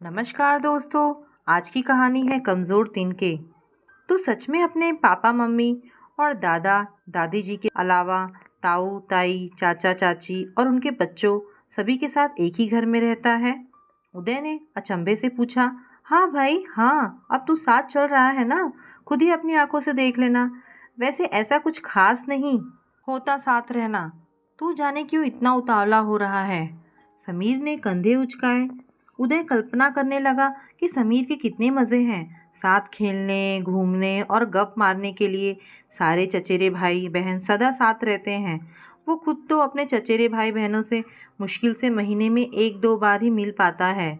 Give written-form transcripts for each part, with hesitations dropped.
नमस्कार दोस्तों। आज की कहानी है कमज़ोर तिनके। तो सच में अपने पापा मम्मी और दादा दादी जी के अलावा ताऊ ताई चाचा चाची और उनके बच्चों सभी के साथ एक ही घर में रहता है? उदय ने अचंभे से पूछा। हाँ भाई हाँ, अब तू साथ चल रहा है ना, खुद ही अपनी आंखों से देख लेना। वैसे ऐसा कुछ खास नहीं होता साथ रहना, तू जाने क्यों इतना उतावला हो रहा है। समीर ने कंधे उचकाए। उदय कल्पना करने लगा कि समीर के कितने मज़े हैं साथ खेलने घूमने और गप मारने के लिए। सारे चचेरे भाई बहन सदा साथ रहते हैं। वो खुद तो अपने चचेरे भाई बहनों से मुश्किल से महीने में एक दो बार ही मिल पाता है,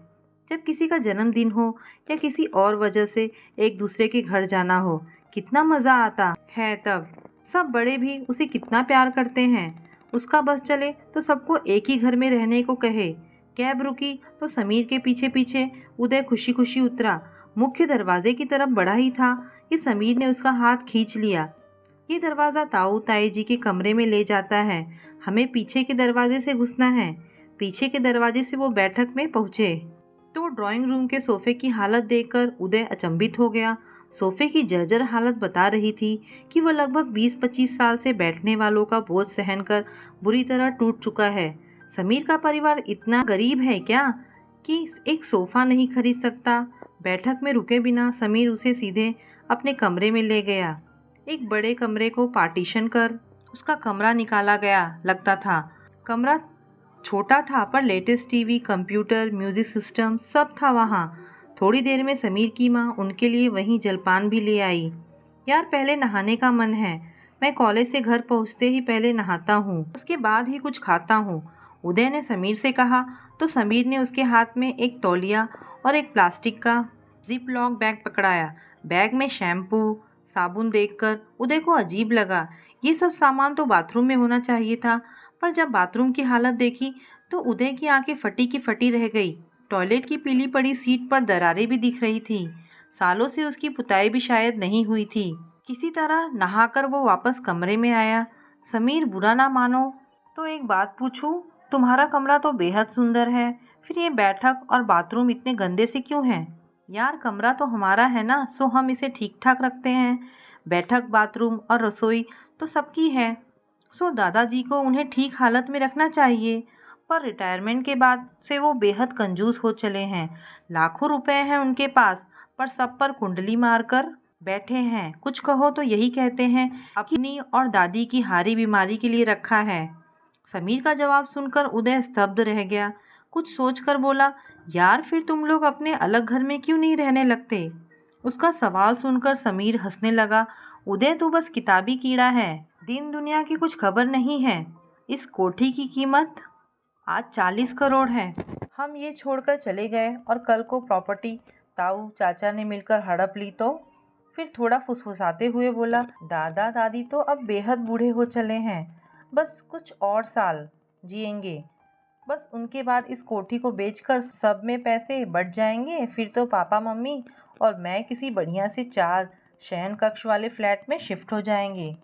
जब किसी का जन्मदिन हो या किसी और वजह से एक दूसरे के घर जाना हो। कितना मज़ा आता है तब। सब बड़े भी उसे कितना प्यार करते हैं। उसका बस चले तो सबको एक ही घर में रहने को कहे। कैब रुकी तो समीर के पीछे पीछे उदय खुशी खुशी उतरा। मुख्य दरवाजे की तरफ बढ़ा ही था कि समीर ने उसका हाथ खींच लिया। ये दरवाज़ा ताऊ ताई जी के कमरे में ले जाता है, हमें पीछे के दरवाजे से घुसना है। पीछे के दरवाजे से वो बैठक में पहुँचे तो ड्राइंग रूम के सोफे की हालत देखकर उदय अचंभित हो गया। सोफे की जर्जर हालत बता रही थी कि वह लगभग 20-25 साल से बैठने वालों का बोझ सहन कर बुरी तरह टूट चुका है। समीर का परिवार इतना गरीब है क्या कि एक सोफा नहीं खरीद सकता। बैठक में रुके बिना समीर उसे सीधे अपने कमरे में ले गया। एक बड़े कमरे को पार्टीशन कर उसका कमरा निकाला गया लगता था। कमरा छोटा था पर latest TV computer music system सब था वहाँ। थोड़ी देर में समीर की माँ उनके लिए वहीं जलपान भी ले आई। यार पहले नहाने का मन है, मैं कॉलेज से घर पहुँचते ही पहले नहाता हूँ, उसके बाद ही कुछ खाता हूँ, उदय ने समीर से कहा। तो समीर ने उसके हाथ में एक तौलिया और एक प्लास्टिक का जिप लॉक बैग पकड़ाया। बैग में शैम्पू साबुन देखकर उदय को अजीब लगा। ये सब सामान तो बाथरूम में होना चाहिए था, पर जब बाथरूम की हालत देखी तो उदय की आंखें फटी की फटी रह गई। टॉयलेट की पीली पड़ी सीट पर दरारें भी दिख रही थी। सालों से उसकी पुताई भी शायद नहीं हुई थी। किसी तरह नहाकर वो वापस कमरे में आया। समीर बुरा ना मानो तो एक बात पूछूं, तुम्हारा कमरा तो बेहद सुंदर है, फिर ये बैठक और बाथरूम इतने गंदे से क्यों हैं? यार कमरा तो हमारा है ना, सो हम इसे ठीक ठाक रखते हैं। बैठक बाथरूम और रसोई तो सबकी है, सो दादाजी को उन्हें ठीक हालत में रखना चाहिए। पर रिटायरमेंट के बाद से वो बेहद कंजूस हो चले हैं। लाखों रुपए हैं उनके पास, पर सब पर कुंडली मारकर बैठे हैं। कुछ कहो तो यही कहते हैं अपनी और दादी की हारी बीमारी के लिए रखा है। समीर का जवाब सुनकर उदय स्तब्ध रह गया। कुछ सोचकर बोला, यार फिर तुम लोग अपने अलग घर में क्यों नहीं रहने लगते? उसका सवाल सुनकर समीर हंसने लगा। उदय तो बस किताबी कीड़ा है, दिन दुनिया की कुछ खबर नहीं है। इस कोठी की कीमत आज 40 करोड़ है। हम ये छोड़कर चले गए और कल को प्रॉपर्टी ताऊ चाचा ने मिलकर हड़प ली तो? फिर थोड़ा फुसफुसाते हुए बोला, दादा दादी तो अब बेहद बूढ़े हो चले हैं, बस कुछ और साल जिएंगे। बस उनके बाद इस कोठी को बेचकर सब में पैसे बढ़ जाएंगे। फिर तो पापा मम्मी और मैं किसी बढ़िया से 4 शयन कक्ष वाले फ्लैट में शिफ्ट हो जाएंगे।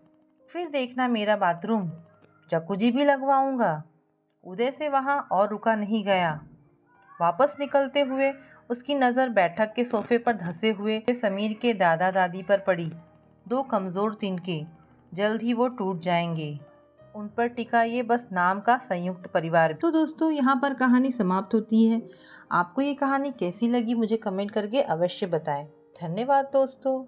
फिर देखना मेरा बाथरूम जकुजी भी लगवाऊंगा। उदय से वहाँ और रुका नहीं गया। वापस निकलते हुए उसकी नज़र बैठक के सोफे पर धंसे हुए समीर के दादा दादी पर पड़ी। 2 कमज़ोर तिनके, जल्द ही वो टूट जाएंगे। उन पर टिका ये बस नाम का संयुक्त परिवार। तो दोस्तों यहाँ पर कहानी समाप्त होती है। आपको ये कहानी कैसी लगी मुझे कमेंट करके अवश्य बताएं। धन्यवाद दोस्तों।